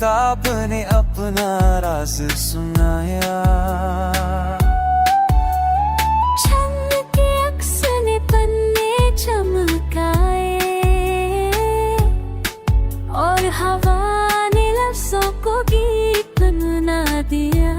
किताब ने अपना राज सुनाया। छंद के अक्स ने पन्ने चमकाए और हवा ने लफ्जों को गीत बना दिया।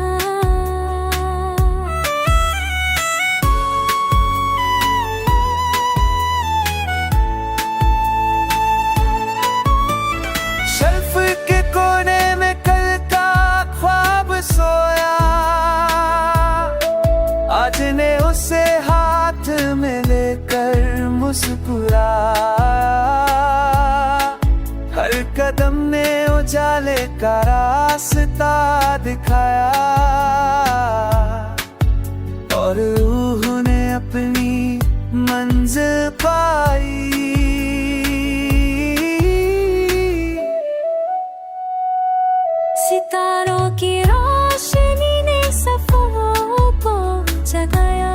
शेल्फ के कोने में कल का ख्वाब सोया, आज ने उसे हाथ में लेकर मुस्कुराया। हर कदम ने उजाले का रास्ता दिखाया और रूह ने अपनी मंजिल पाई। सितारों की रोशनी ने सफरों को जगाया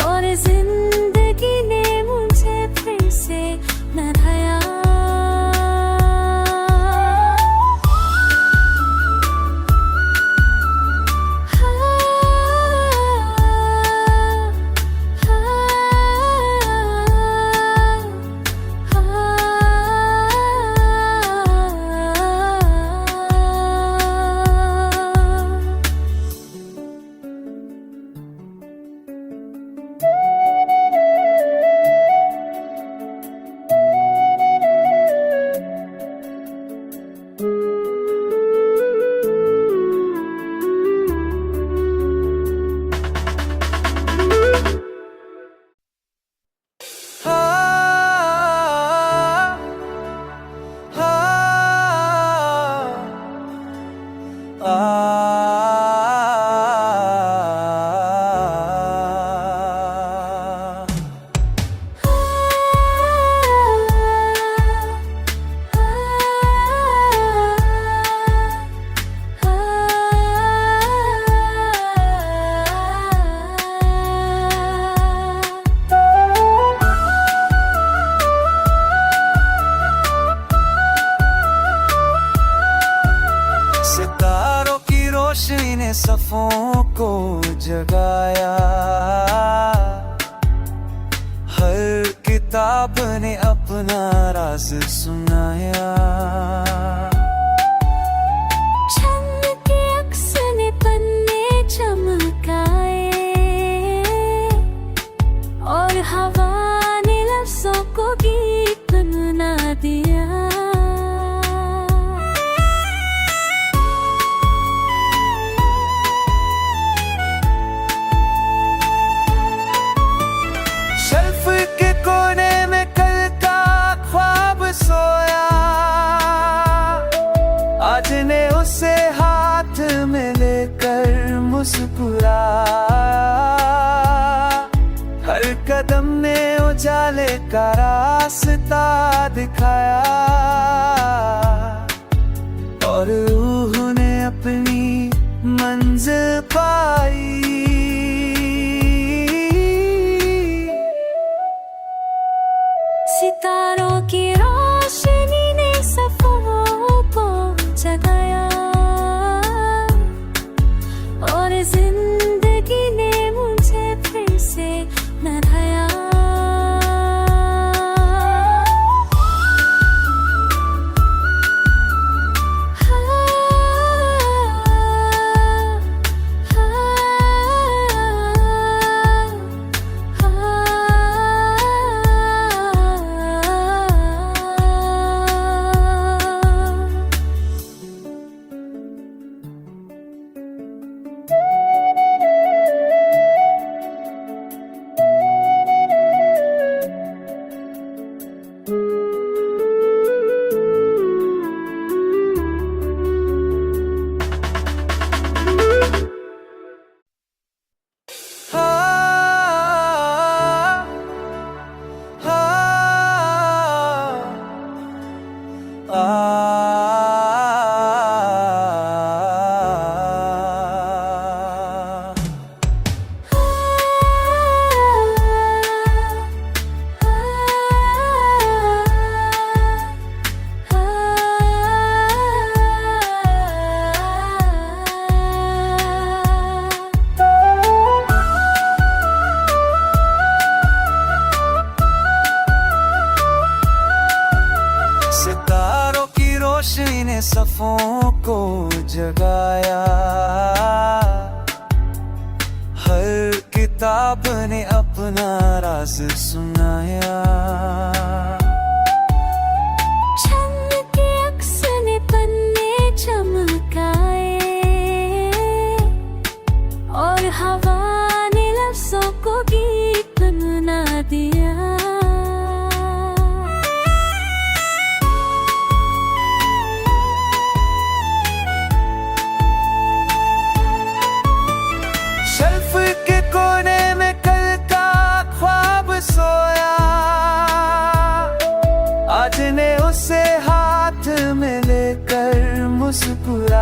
और जिंदगी ने मुझे फिर से नहाया। सितारों की रोशनी ने सफों को जगाया। हर किताब ने अपना राज सुनाया। छंद के अक्स ने पन्ने चमकाए और हवा ने लफ्जों को गीत बना दिया। शेल्फ के कोने में कल का ख्वाब सोया, आज ने उसे हाथ में लेकर मुस्कुराया। हर कदम ने उजाले का रास्ता दिखाया और रूह ने अपनी मंजिल पाई। सितारों की रोशनी ने सफरों को जगाया और जिंदगी ने मुझे फिर से नहाया। रोशनी ने सफ़ों को जगाया, हर किताब ने अपना राज सुनाया। छन्न के अक्स ने पन्ने चमकाए और हवा ने लफ्ज़ों को गीत बना दिया। शेल्फ के कोने में कल का ख्वाब सोया, आज ने उसे हाथ में लेकर मुस्कुराया।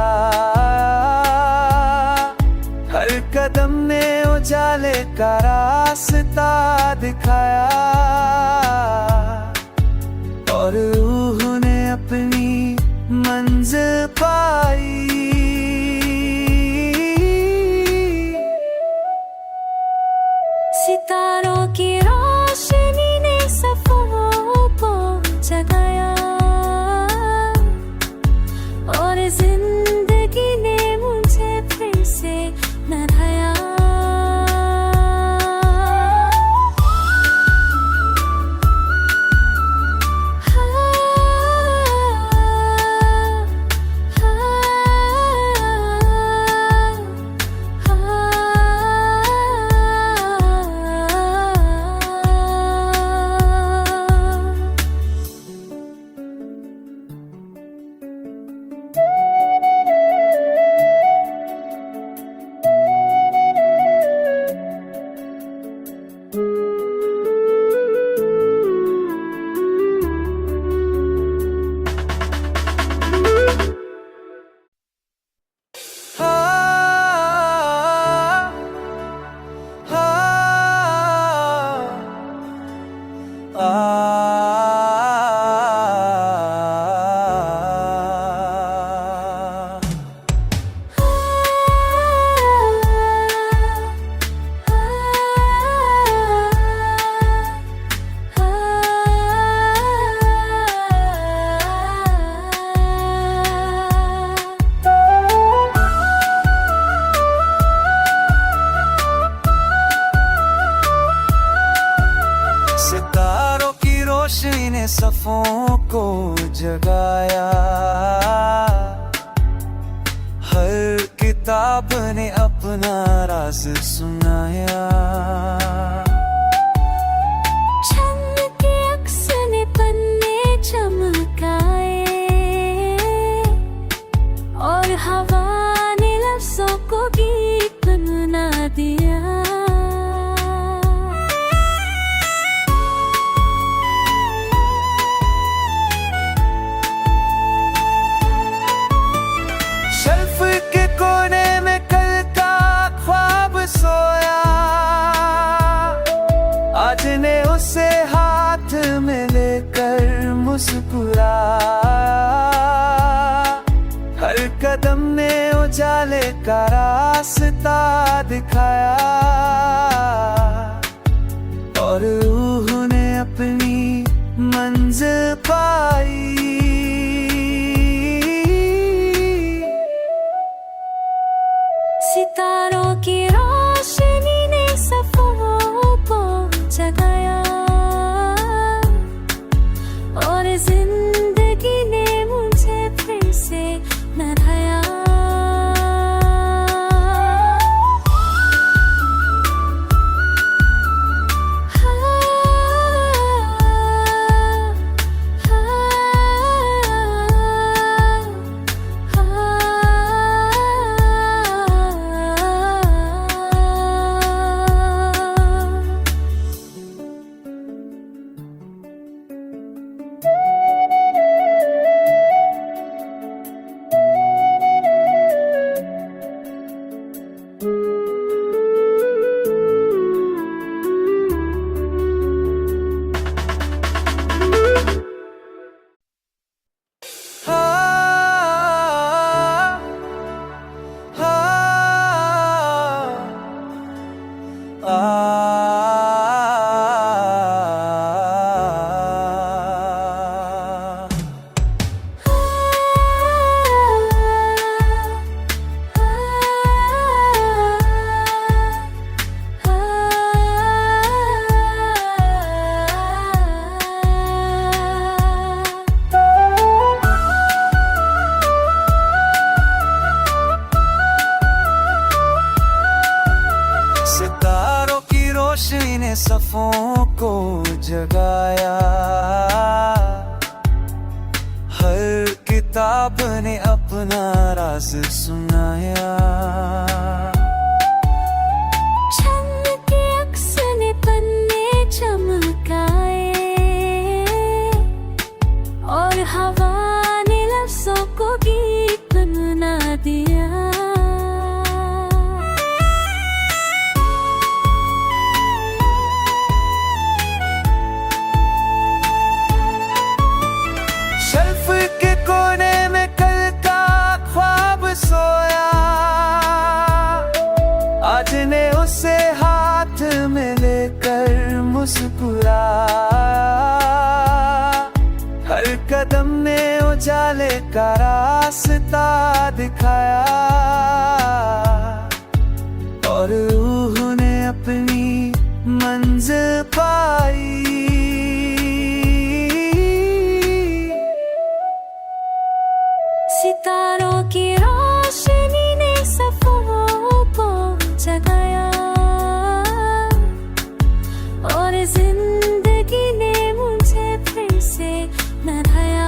हर कदम ने उजाले का रास्ता दिखाया और रूह ने अपनी मंजिल पाई। सितारों की रोशनी ने सफ़ों को जगाया और जिंदगी ने मुझे फिर से नहाया। सितारों की रोशनी ने सफ़ों को जगाया, हर किताब ने अपना राज सुनाया। छन्न के अक्स ने पन्ने चमकाए और हवा ने लफ्ज़ों को गीत बना दिया। शेल्फ के कोने में कल का ख्वाब सोया, आज ने उसे हाथ में लेकर मुस्कुराया। हर कदम ने उजाले का रास्ता दिखाया और रूह ने अपनी मंजिल पाई। सितारों की रोशनी ने सफ़ों को जगाया और जिंदगी ने मुझे फिर से नहाया। हाँ, हाँ, किताब ने अपना राज सुनाया। छंद के अक्स ने पन्ने चमकाए और हवा ने लफ्जों को गीत बना दिया। शेल्फ के कोने में कल का ख्वाब सोया, आज ने उसे हाथ में लेकर मुस्कुराया। हर कदम ने उजाले का रास्ता दिखाया और रूह ने अपनी मंजिल पाई। सितारों की रोशनी ने सफरों को जगाया और जिंदगी ने मुझे फिर से नहाया।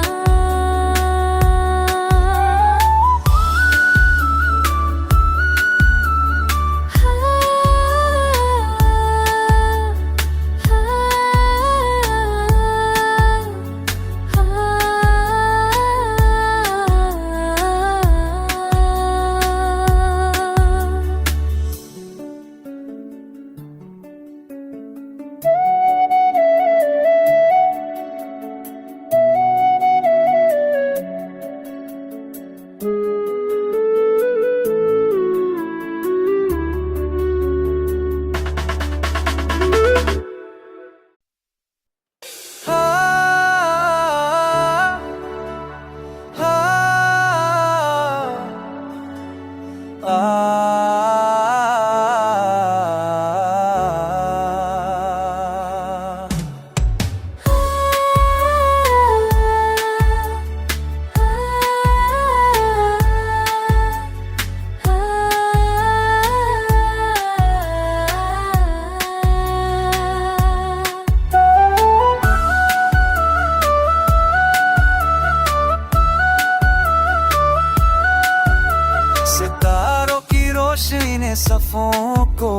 सितारों की रोशनी ने सफों को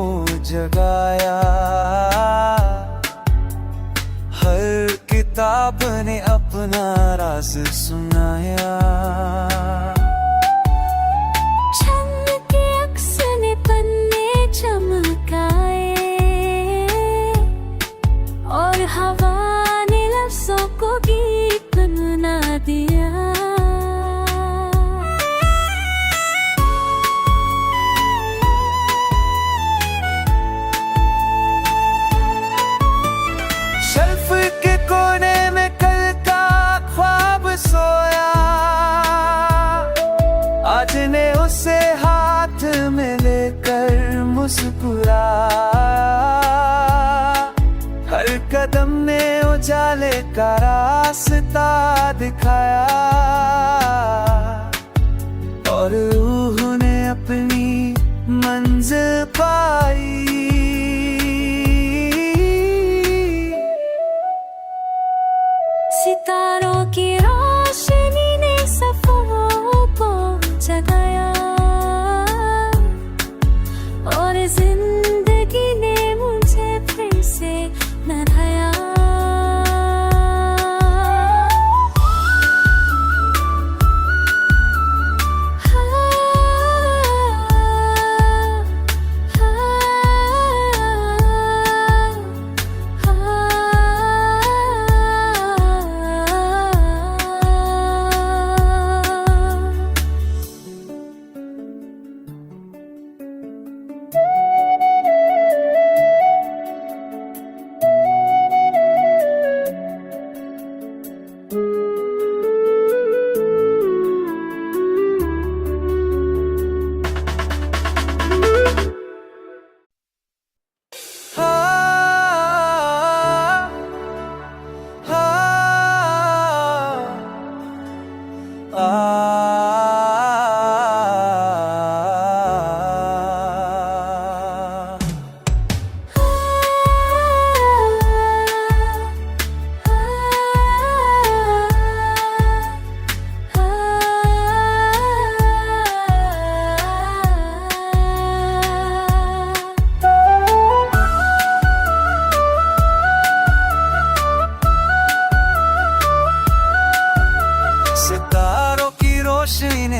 जगाया। हर किताब ने अपना राज सुनाया। छंद के अक्स ने पन्ने चमकाए और हवा ने लफ्जों को गीत बना दिया। शेल्फ के कोने में कल का ख्वाब सोया, आज ने उसे हाथ में लेकर मुस्कुराया। हर कदम ने उजाले का रास्ता दिखाया और रूह ने अपनी मंजिल पाई। सितारों की रोशनी ने सफरों को जगाया और जिंदगी ने मुझे फिर से नहाया।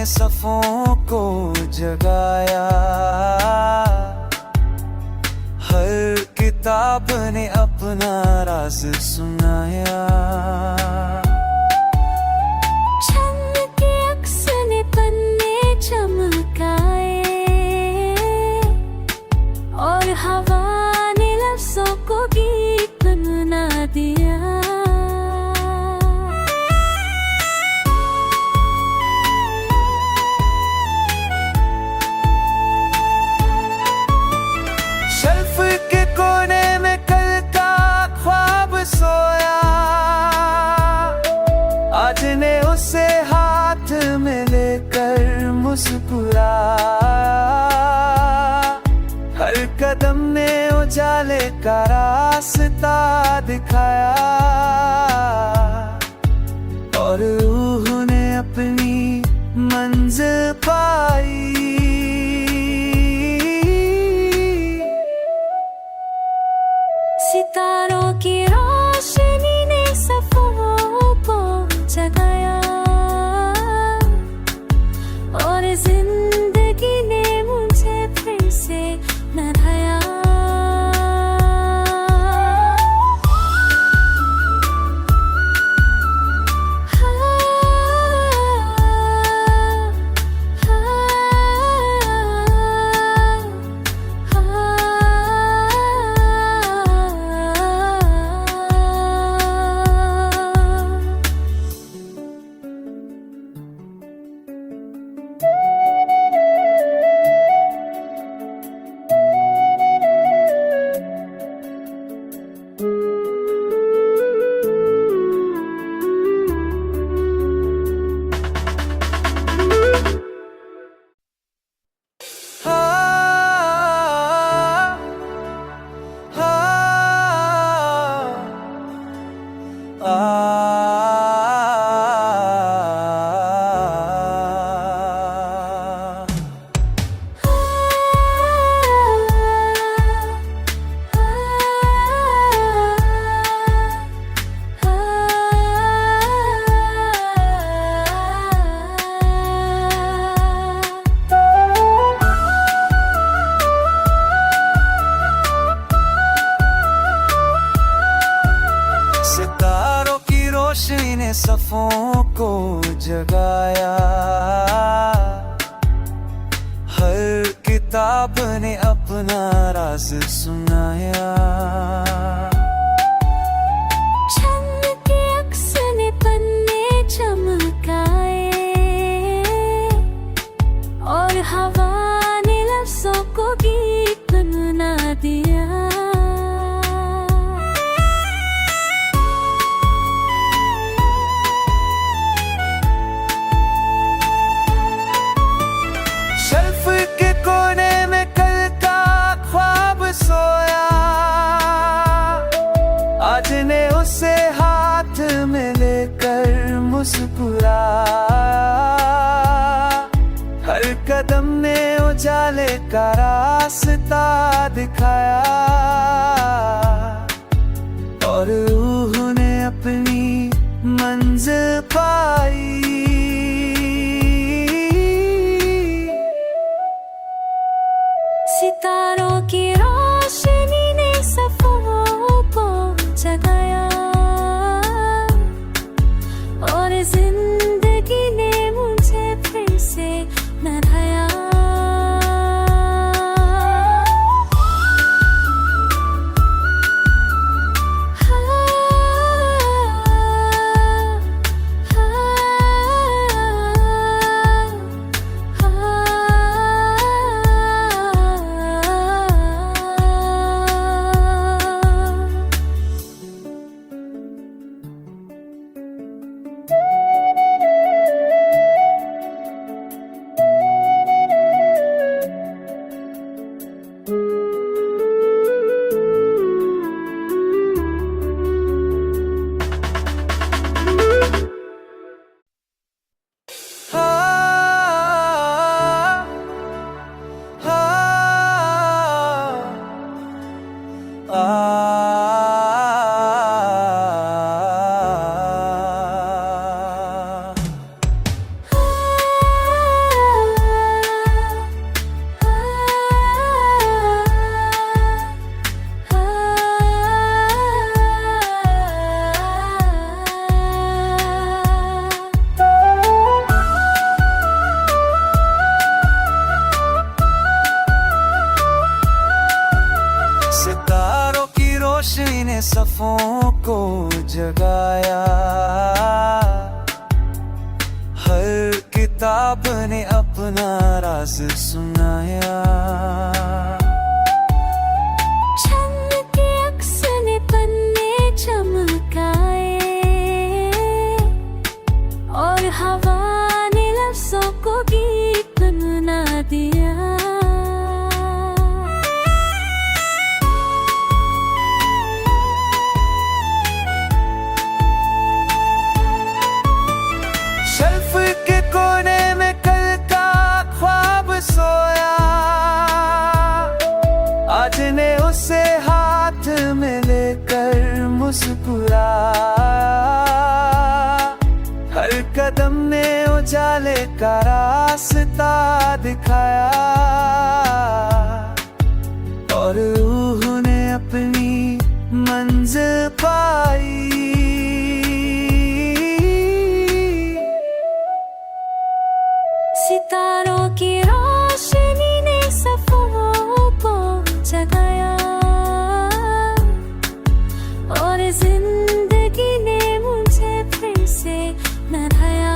ने सफ़ों को जगाया, हर किताब ने अपना राज सुनाया। छंद के अक्स ने पन्ने चमकाए और हवा ने लफ्जों को गीत गुनगुना दिया। शेल्फ के कोने में कल का ख्वाब सोया, आज ने उसे हाथ में लेकर मुस्कुराया। हर कदम ने उजाले का रास्ता दिखाया और रूह ने अपनी मंजिल पाई। सितारों की रोशनी ने सफ़ों को जगाया और जिंदगी ने मुझे फिर से नहाया। सितारों की रोशनी ने सफ़ों को जगाया, हर किताब ने अपना राज सुनाया। छंद के अक्स ने पन्ने चमकाए और हवा ने लफ्जों को गीत गुनगुना दिया। शेल्फ के कोने में कल का ख्वाब सोया, आज ने उसे हाथ में लेकर मुस्कुराया। हर कदम ने उजाले का रास्ता दिखाया और रूह ने अपनी मंजिल पाई। सितारों की रोशनी ने सफ़ों को जगाया और जिंदगी ने मुझे फिर से नहाया। किताब ने अपना राज सुनाया। छंद के अक्स ने पन्ने चमकाए और हवा ने लफ्जों को गीत बना दिया। शेल्फ के कोने में कल का ख्वाब सोया, आज ने उसे हाथ में लेकर मुस्कुराया। हर कदम ने उजाले का रास्ता दिखाया और रूह ने अपनी मंजिल पाई। सितारों की रोशनी ने सफरों को जगाया और जिंदगी ने मुझे फिर से नहाया।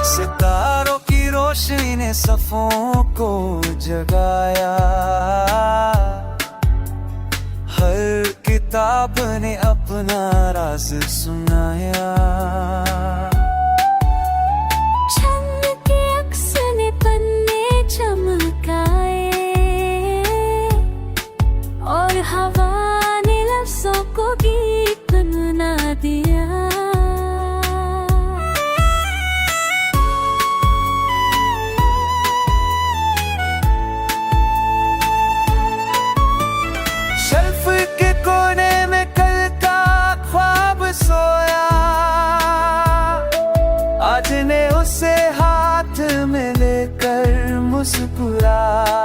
सितारों की रोशनी ने सफों को जगाया, हर किताब ने अपना राज सुनाया। छंद के अक्स ने पन्ने चमकाए और हवा ने लफ्जों को गीत बना दिया। शेल्फ के कोने में कल का ख्वाब सोया, आज ने उसे हाथ में लेकर मुस्कुराया।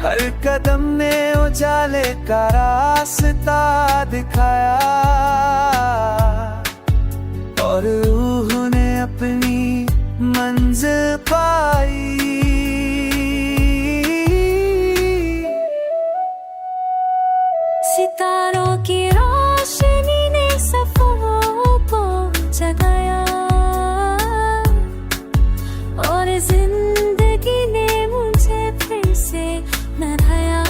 हर कदम ने उजाले का रास्ता दिखाया और रूह ने अपनी मंजिल पाई। सितारों की रोशनी ने सफरों को जगाया और जिंदगी ने मुझे फिर से नहाया।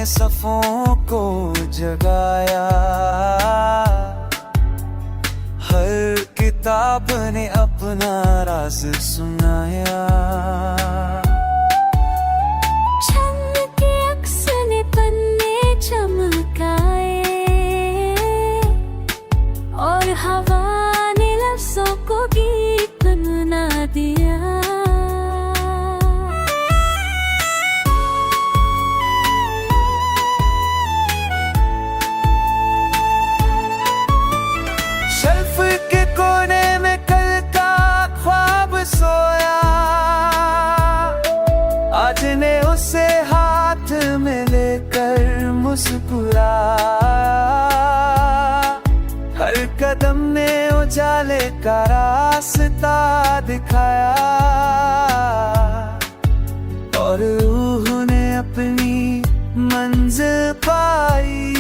सफ़ों को जगाया। हर किताब ने अपना राज सुनाया। छंद के अक्स ने पन्ने चमकाए और हवा ने लफ्जों को गीत बना दिया। शेल्फ के कोने में कल का ख्वाब सोया। आज ने उसे हाथ में लेकर मुस्कुराया। हर कदम ने उजाले का रास्ता दिखाया और रूह ने अपनी मंजिल पाई।